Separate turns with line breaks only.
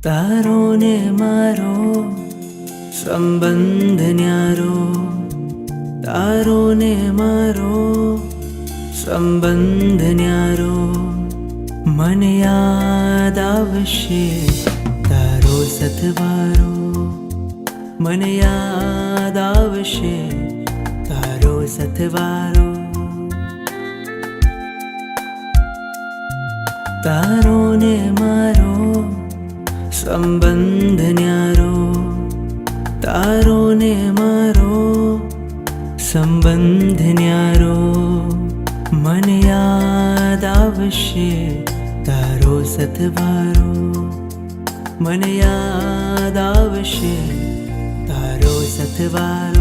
તારો ને મારો સંબંધ ન્યારો, તારો ને મારો સંબંધ ન્યારો. મને યાદ આવશે તારો સથવારો, મને યાદ આવશે તારો સથવારો. તારો ને મારો સંબંધ ન્યારો, તારો ને મારો સંબંધ ન્યારો. મને યાદ આવશે તારો સથવારો, મને યાદ આવશે તારો સથવારો.